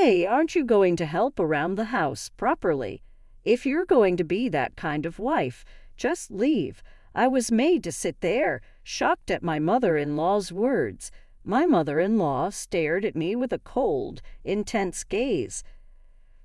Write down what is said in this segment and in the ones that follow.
Hey, aren't you going to help around the house properly? If you're going to be that kind of wife, just leave. I was made to sit there, shocked at my mother-in-law's words. My mother-in-law stared at me with a cold, intense gaze.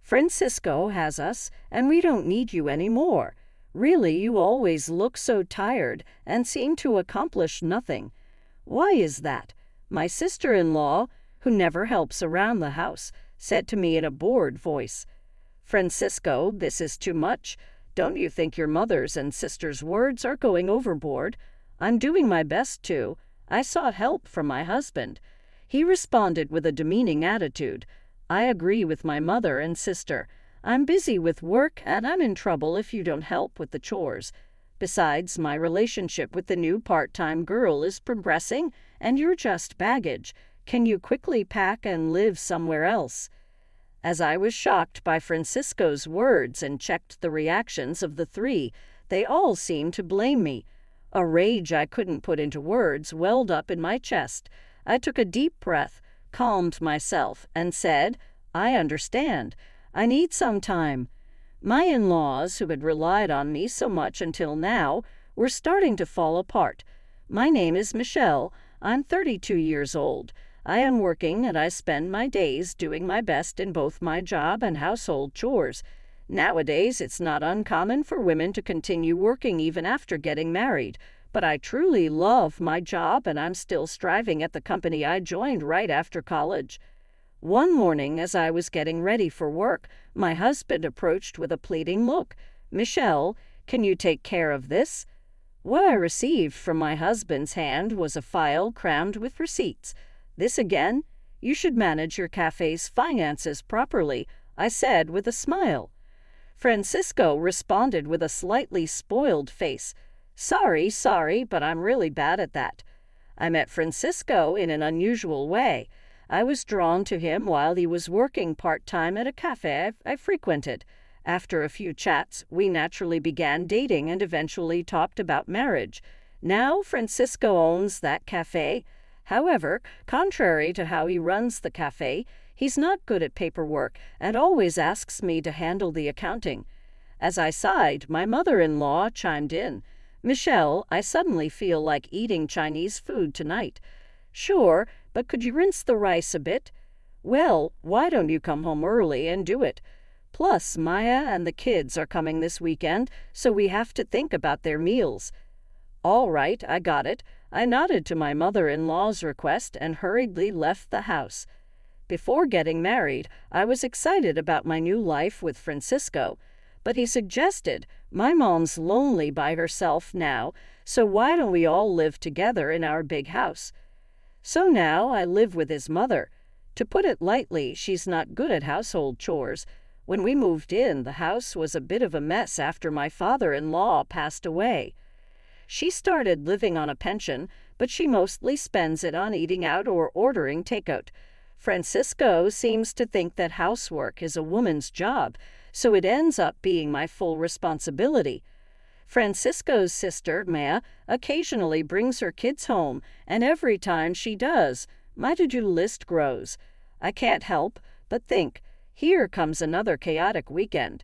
Francisco has us, and we don't need you anymore. Really, you always look so tired and seem to accomplish nothing. Why is that? My sister-in-law, who never helps around the house, said to me in a bored voice. Francisco, this is too much. Don't you think your mother's and sister's words are going overboard? I'm doing my best to. I sought help from my husband. He responded with a demeaning attitude. I agree with my mother and sister. I'm busy with work and I'm in trouble if you don't help with the chores. Besides, my relationship with the new part-time girl is progressing and you're just baggage. Can you quickly pack and live somewhere else? As I was shocked by Francisco's words and checked the reactions of the three, they all seemed to blame me. A rage I couldn't put into words welled up in my chest. I took a deep breath, calmed myself, and said, I understand. I need some time. My in-laws, who had relied on me so much until now, were starting to fall apart. My name is Michelle. I'm 32 years old. I am working and I spend my days doing my best in both my job and household chores. Nowadays, it's not uncommon for women to continue working even after getting married. But I truly love my job and I'm still striving at the company I joined right after college. One morning, as I was getting ready for work, my husband approached with a pleading look. Michelle, can you take care of this? What I received from my husband's hand was a file crammed with receipts. This again? You should manage your cafe's finances properly, I said with a smile. Francisco responded with a slightly spoiled face. Sorry, but I'm really bad at that. I met Francisco in an unusual way. I was drawn to him while he was working part-time at a cafe I frequented. After a few chats, we naturally began dating and eventually talked about marriage. Now Francisco owns that cafe. However, contrary to how he runs the cafe, he's not good at paperwork and always asks me to handle the accounting. As I sighed, my mother-in-law chimed in. Michelle, I suddenly feel like eating Chinese food tonight. Sure, but could you rinse the rice a bit? Well, why don't you come home early and do it? Plus, Maya and the kids are coming this weekend, so we have to think about their meals. All right, I got it. I nodded to my mother-in-law's request and hurriedly left the house. Before getting married, I was excited about my new life with Francisco, but he suggested, my mom's lonely by herself now, so why don't we all live together in our big house? So now I live with his mother. To put it lightly, she's not good at household chores. When we moved in, the house was a bit of a mess after my father-in-law passed away. She started living on a pension, but she mostly spends it on eating out or ordering takeout. Francisco seems to think that housework is a woman's job, so it ends up being my full responsibility. Francisco's sister, Maya, occasionally brings her kids home, and every time she does, my to-do list grows. I can't help but think, here comes another chaotic weekend.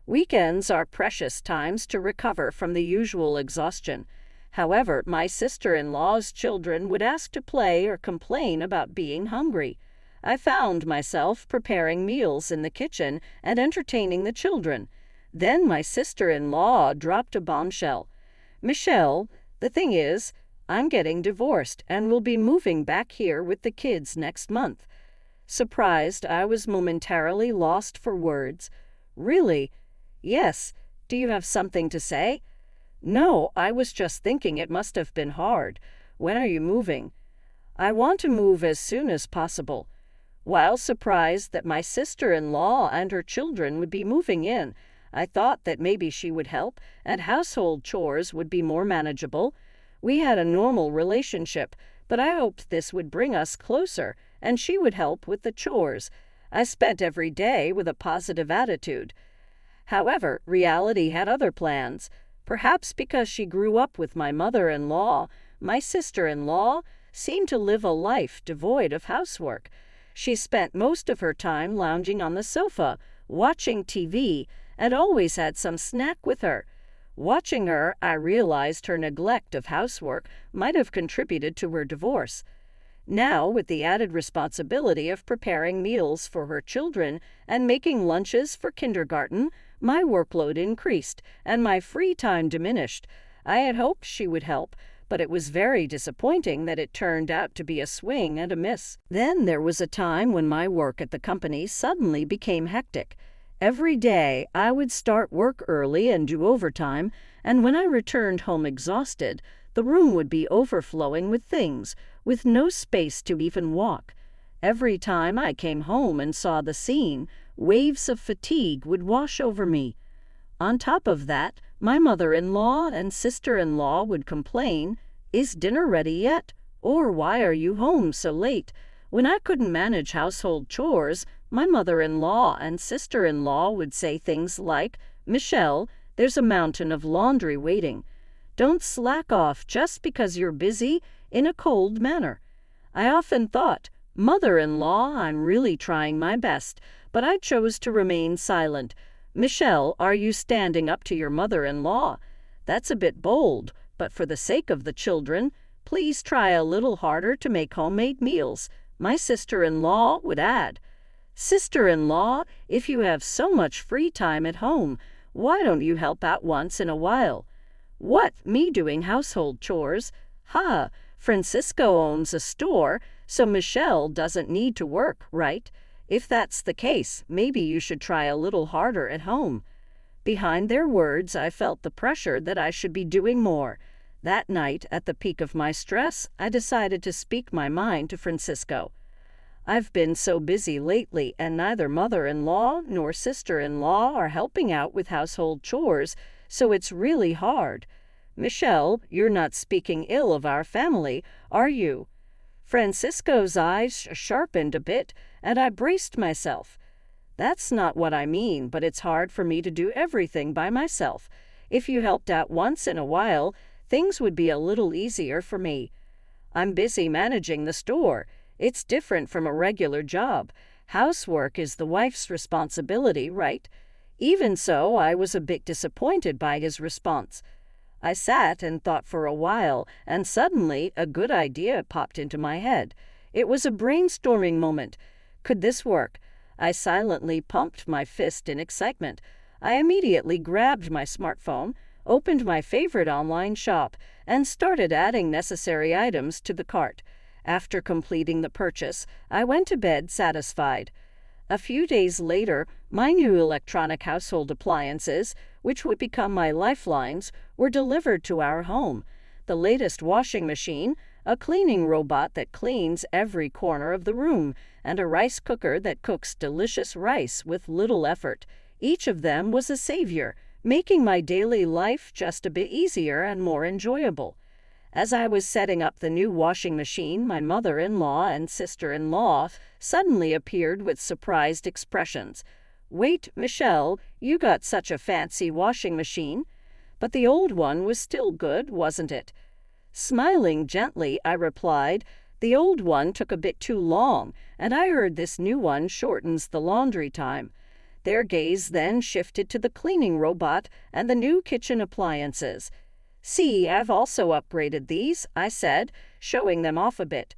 Weekends are precious times to recover from the usual exhaustion. However, my sister-in-law's children would ask to play or complain about being hungry. I found myself preparing meals in the kitchen and entertaining the children. Then my sister-in-law dropped a bombshell. Michelle, the thing is, I'm getting divorced and will be moving back here with the kids next month. Surprised, I was momentarily lost for words. Really? Yes. Do you have something to say? No, I was just thinking it must have been hard. When are you moving? I want to move as soon as possible. While surprised that my sister-in-law and her children would be moving in, I thought that maybe she would help and household chores would be more manageable. We had a normal relationship, but I hoped this would bring us closer and she would help with the chores. I spent every day with a positive attitude. However, reality had other plans. Perhaps because she grew up with my mother-in-law, my sister-in-law seemed to live a life devoid of housework. She spent most of her time lounging on the sofa, watching TV, and always had some snack with her. Watching her, I realized her neglect of housework might have contributed to her divorce. Now, with the added responsibility of preparing meals for her children and making lunches for kindergarten, my workload increased and my free time diminished. I had hoped she would help, but it was very disappointing that it turned out to be a swing and a miss. Then there was a time when my work at the company suddenly became hectic. Every day I would start work early and do overtime, and when I returned home exhausted, the room would be overflowing with things, with no space to even walk. Every time I came home and saw the scene, waves of fatigue would wash over me. On top of that, my mother-in-law and sister-in-law would complain, "Is dinner ready yet?" Or "Why are you home so late?" When I couldn't manage household chores, my mother-in-law and sister-in-law would say things like, "Michelle, there's a mountain of laundry waiting. Don't slack off just because you're busy," in a cold manner. I often thought, "Mother-in-law, I'm really trying my best," but I chose to remain silent. "Michelle, are you standing up to your mother-in-law? That's a bit bold, but for the sake of the children, please try a little harder to make homemade meals," my sister-in-law would add. "Sister-in-law, if you have so much free time at home, why don't you help out once in a while?" "What, me doing household chores? Ha, Francisco owns a store, so Michelle doesn't need to work, right? If that's the case, maybe you should try a little harder at home." Behind their words, I felt the pressure that I should be doing more. That night, at the peak of my stress, I decided to speak my mind to Francisco. "I've been so busy lately, and neither mother-in-law nor sister-in-law are helping out with household chores, so it's really hard. Michelle, you're not speaking ill of our family, are you?" Francisco's eyes sharpened a bit, and I braced myself. "That's not what I mean, but it's hard for me to do everything by myself. If you helped out once in a while, things would be a little easier for me. I'm busy managing the store. It's different from a regular job. Housework is the wife's responsibility, right?" Even so, I was a bit disappointed by his response. I sat and thought for a while, and suddenly a good idea popped into my head. It was a brainstorming moment. Could this work? I silently pumped my fist in excitement. I immediately grabbed my smartphone, opened my favorite online shop, and started adding necessary items to the cart. After completing the purchase, I went to bed satisfied. A few days later, my new electronic household appliances, which would become my lifelines, were delivered to our home. The latest washing machine, a cleaning robot that cleans every corner of the room, and a rice cooker that cooks delicious rice with little effort. Each of them was a savior, making my daily life just a bit easier and more enjoyable. As I was setting up the new washing machine, my mother-in-law and sister-in-law suddenly appeared with surprised expressions. "Wait, Michelle, you got such a fancy washing machine?" But the old one was still good, wasn't it? Smiling gently, I replied, "The old one took a bit too long, and I heard this new one shortens the laundry time." Their gaze then shifted to the cleaning robot and the new kitchen appliances. "See, I've also upgraded these," I said, showing them off a bit.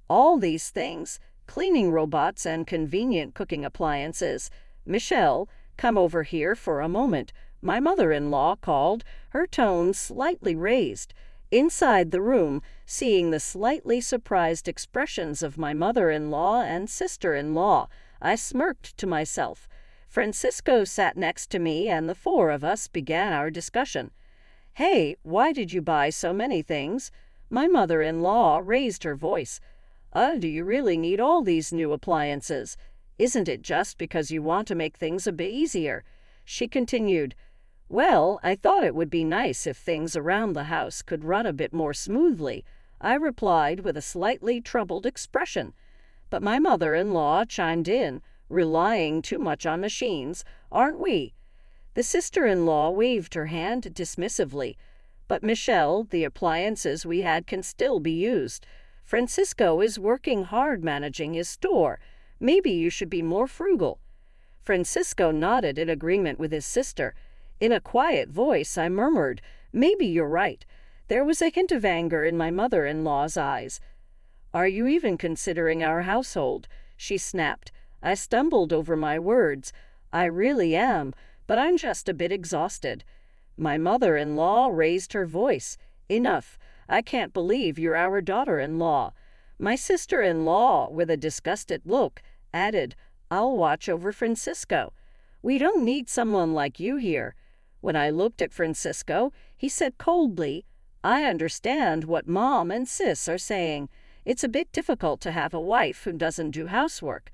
"All these things, cleaning robots and convenient cooking appliances. Michelle, come over here for a moment," my mother-in-law called, her tone slightly raised. Inside the room, seeing the slightly surprised expressions of my mother-in-law and sister-in-law, I smirked to myself. Francisco sat next to me, and the four of us began our discussion. "Hey, why did you buy so many things?" My mother-in-law raised her voice. Do you really need all these new appliances? Isn't it just because you want to make things a bit easier?" She continued, "Well, I thought it would be nice if things around the house could run a bit more smoothly," I replied with a slightly troubled expression. But my mother-in-law chimed in, "Relying too much on machines, aren't we?" The sister-in-law waved her hand dismissively. "But Michelle, the appliances we had can still be used. Francisco is working hard managing his store. Maybe you should be more frugal." Francisco nodded in agreement with his sister. In a quiet voice, I murmured, "Maybe you're right." There was a hint of anger in my mother-in-law's eyes. "Are you even considering our household?" she snapped. I stumbled over my words. "I really am, but I'm just a bit exhausted." My mother-in-law raised her voice. "Enough. I can't believe you're our daughter-in-law." My sister-in-law, with a disgusted look, added, "I'll watch over Francisco." "We don't need someone like you here." When I looked at Francisco, he said coldly, "I understand what Mom and Sis are saying. It's a bit difficult to have a wife who doesn't do housework."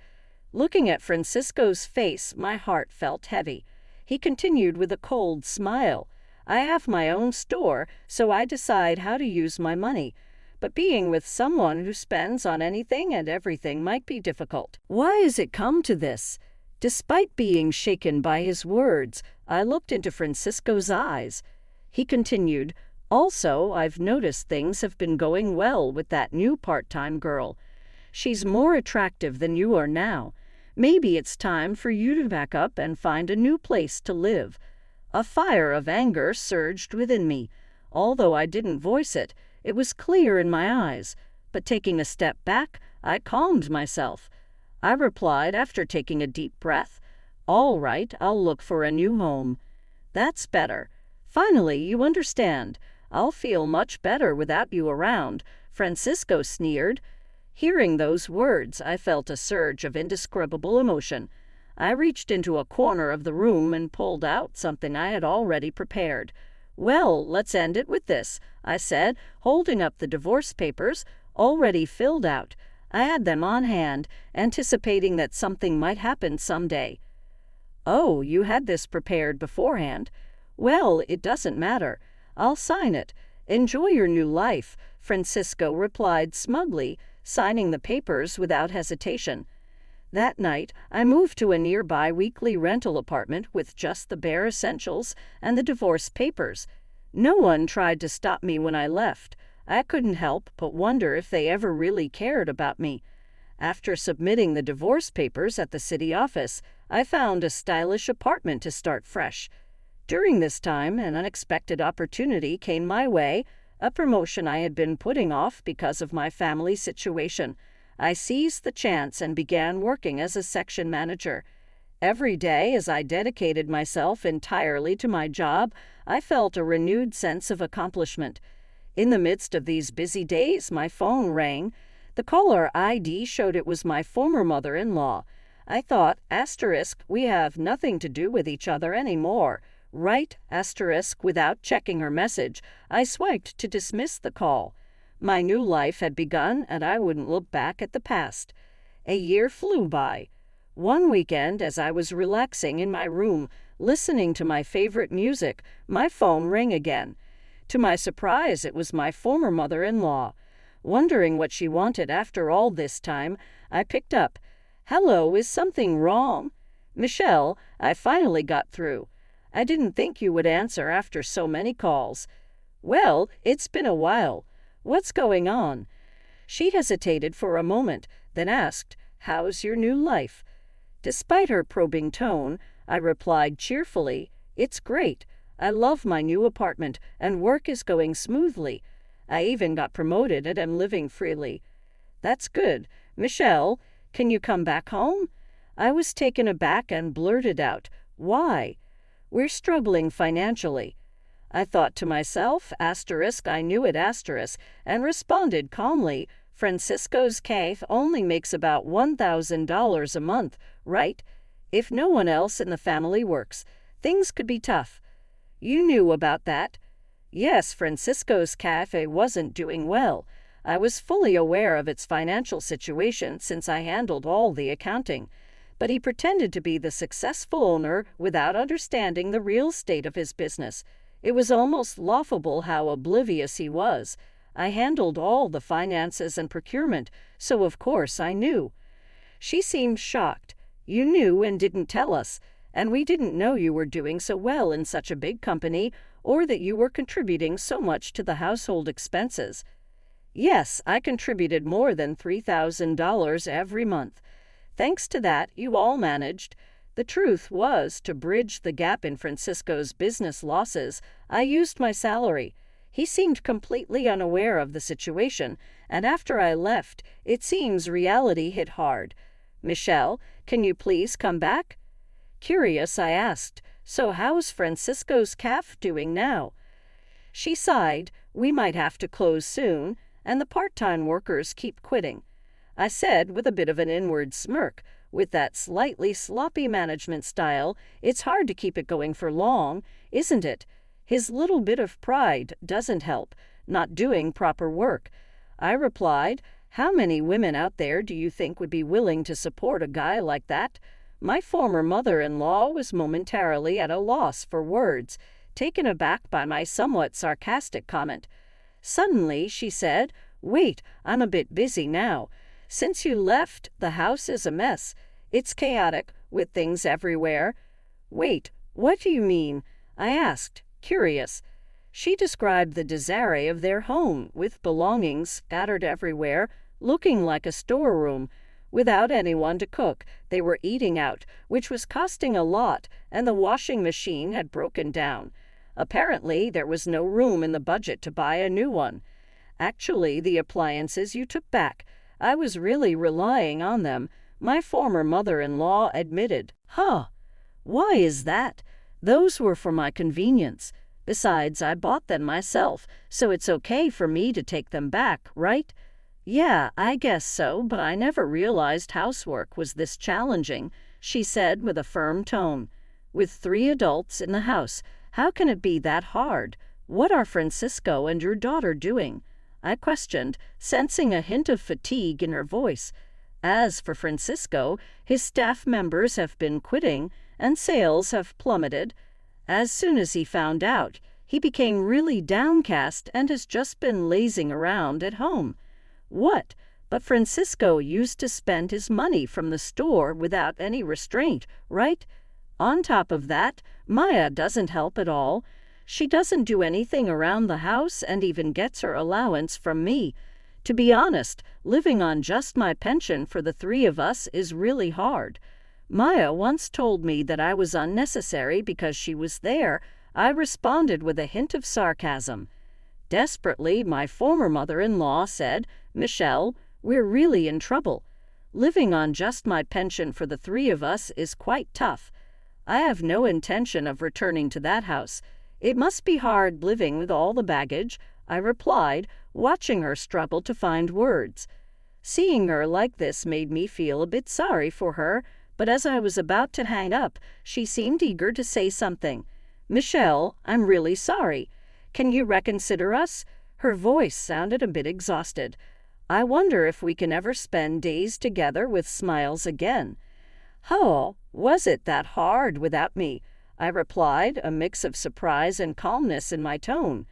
Looking at Francisco's face, my heart felt heavy. He continued with a cold smile, "I have my own store, so I decide how to use my money. But being with someone who spends on anything and everything might be difficult. Why has it come to this?" Despite being shaken by his words, I looked into Francisco's eyes. He continued, "Also, I've noticed things have been going well with that new part-time girl. She's more attractive than you are now. Maybe it's time for you to back up and find a new place to live." A fire of anger surged within me. Although I didn't voice it, it was clear in my eyes. But taking a step back, I calmed myself. I replied after taking a deep breath, "All right, I'll look for a new home." "That's better. Finally, you understand. I'll feel much better without you around," Francisco sneered. Hearing those words, I felt a surge of indescribable emotion. I reached into a corner of the room and pulled out something I had already prepared. "Well, let's end it with this," I said, holding up the divorce papers, already filled out. I had them on hand, anticipating that something might happen someday. "Oh, you had this prepared beforehand?" "Well, it doesn't matter. I'll sign it. Enjoy your new life," Francisco replied smugly, signing the papers without hesitation. That night, I moved to a nearby weekly rental apartment with just the bare essentials and the divorce papers. No one tried to stop me when I left. I couldn't help but wonder if they ever really cared about me. After submitting the divorce papers at the city office, I found a stylish apartment to start fresh. During this time, an unexpected opportunity came my way, a promotion I had been putting off because of my family situation. I seized the chance and began working as a section manager. Every day, as I dedicated myself entirely to my job, I felt a renewed sense of accomplishment. In the midst of these busy days, my phone rang. The caller ID showed it was my former mother-in-law. I thought, "We have nothing to do with each other anymore." Right, without checking her message, I swiped to dismiss the call. My new life had begun, and I wouldn't look back at the past. A year flew by. One weekend, as I was relaxing in my room, listening to my favorite music, my phone rang again. To my surprise, it was my former mother-in-law. Wondering what she wanted after all this time, I picked up. "Hello, is something wrong?" "Michelle, I finally got through. I didn't think you would answer after so many calls." "Well, it's been a while. What's going on?" She hesitated for a moment, then asked, "How's your new life?" Despite her probing tone, I replied cheerfully, "It's great. I love my new apartment, and work is going smoothly. I even got promoted and am living freely." "That's good. Michelle, can you come back home?" I was taken aback and blurted out, "Why?" "We're struggling financially." I thought to myself, I knew it, and responded calmly, "Francisco's cafe only makes about $1,000 a month, right? If no one else in the family works, things could be tough." "You knew about that?" "Yes, Francisco's cafe wasn't doing well. I was fully aware of its financial situation since I handled all the accounting. But he pretended to be the successful owner without understanding the real state of his business. It was almost laughable how oblivious he was. I handled all the finances and procurement, so of course I knew." She seemed shocked. "You knew and didn't tell us, and we didn't know you were doing so well in such a big company, or that you were contributing so much to the household expenses." "Yes, I contributed more than $3,000 every month. Thanks to that, you all managed. The truth was, to bridge the gap in Francisco's business losses, I used my salary. He seemed completely unaware of the situation, and after I left, it seems reality hit hard. Michelle, can you please come back? Curious, I asked, so how's Francisco's calf doing now? She sighed. We might have to close soon, and the part-time workers keep quitting. I said with a bit of an inward smirk, with that slightly sloppy management style, it's hard to keep it going for long, isn't it? His little bit of pride doesn't help, not doing proper work. I replied, how many women out there do you think would be willing to support a guy like that? My former mother-in-law was momentarily at a loss for words, taken aback by my somewhat sarcastic comment. Suddenly, she said, wait, I'm a bit busy now. Since you left, the house is a mess. It's chaotic, with things everywhere. Wait, what do you mean? I asked, curious. She described the disarray of their home, with belongings scattered everywhere, looking like a storeroom. Without anyone to cook, they were eating out, which was costing a lot, and the washing machine had broken down. Apparently, there was no room in the budget to buy a new one. Actually, the appliances you took back. I was really relying on them, my former mother-in-law admitted. Huh, why is that? Those were for my convenience. Besides, I bought them myself, so it's okay for me to take them back, right? Yeah, I guess so, but I never realized housework was this challenging, she said with a firm tone. With 3 adults in the house, how can it be that hard? What are Francisco and your daughter doing? I questioned, sensing a hint of fatigue in her voice. As for Francisco, his staff members have been quitting, and sales have plummeted. As soon as he found out, he became really downcast and has just been lazing around at home. What? But Francisco used to spend his money from the store without any restraint, right? On top of that, Maya doesn't help at all. She doesn't do anything around the house and even gets her allowance from me. To be honest, living on just my pension for the 3 of us is really hard. Maya once told me that I was unnecessary because she was there. I responded with a hint of sarcasm. Desperately, my former mother-in-law said, Michelle, we're really in trouble. Living on just my pension for the 3 of us is quite tough. I have no intention of returning to that house. It must be hard living with all the baggage, I replied, watching her struggle to find words. Seeing her like this made me feel a bit sorry for her, but as I was about to hang up, she seemed eager to say something. Michelle, I'm really sorry. Can you reconsider us? Her voice sounded a bit exhausted. I wonder if we can ever spend days together with smiles again. Oh, was it that hard without me? I replied, a mix of surprise and calmness in my tone.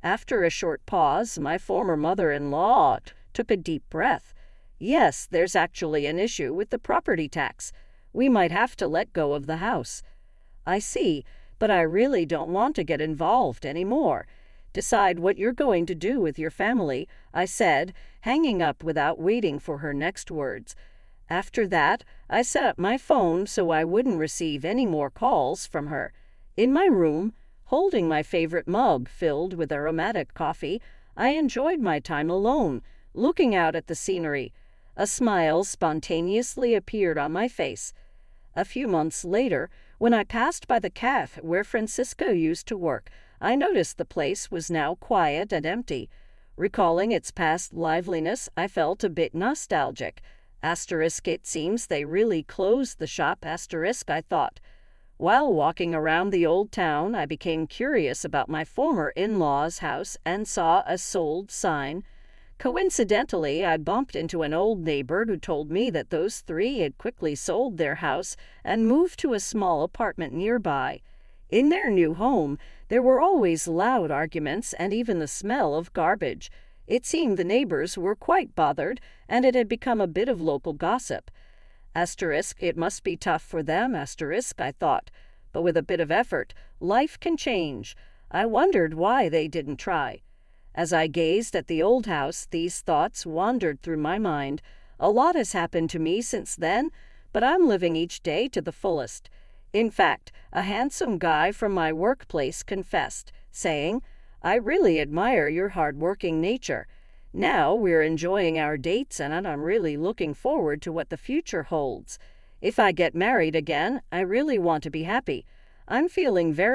After a short pause, my former mother-in-law took a deep breath. Yes, there's actually an issue with the property tax. We might have to let go of the house. I see, but I really don't want to get involved anymore. Decide what you're going to do with your family, I said, hanging up without waiting for her next words. After that, I set up my phone so I wouldn't receive any more calls from her. In my room, holding my favorite mug filled with aromatic coffee, I enjoyed my time alone, looking out at the scenery. A smile spontaneously appeared on my face. A few months later, when I passed by the cafe where Francisco used to work, I noticed the place was now quiet and empty. Recalling its past liveliness, I felt a bit nostalgic. Asterisk, it seems they really closed the shop, asterisk, I thought. While walking around the old town, I became curious about my former in-law's house and saw a sold sign. Coincidentally, I bumped into an old neighbor who told me that those 3 had quickly sold their house and moved to a small apartment nearby. In their new home, there were always loud arguments and even the smell of garbage. It seemed the neighbors were quite bothered, and it had become a bit of local gossip. Asterisk, it must be tough for them, asterisk, I thought. But with a bit of effort, life can change. I wondered why they didn't try. As I gazed at the old house, these thoughts wandered through my mind. A lot has happened to me since then, but I'm living each day to the fullest. In fact, a handsome guy from my workplace confessed, saying, "I really admire your hard-working nature. Now we're enjoying our dates and I'm really looking forward to what the future holds. If I get married again, I really want to be happy. I'm feeling very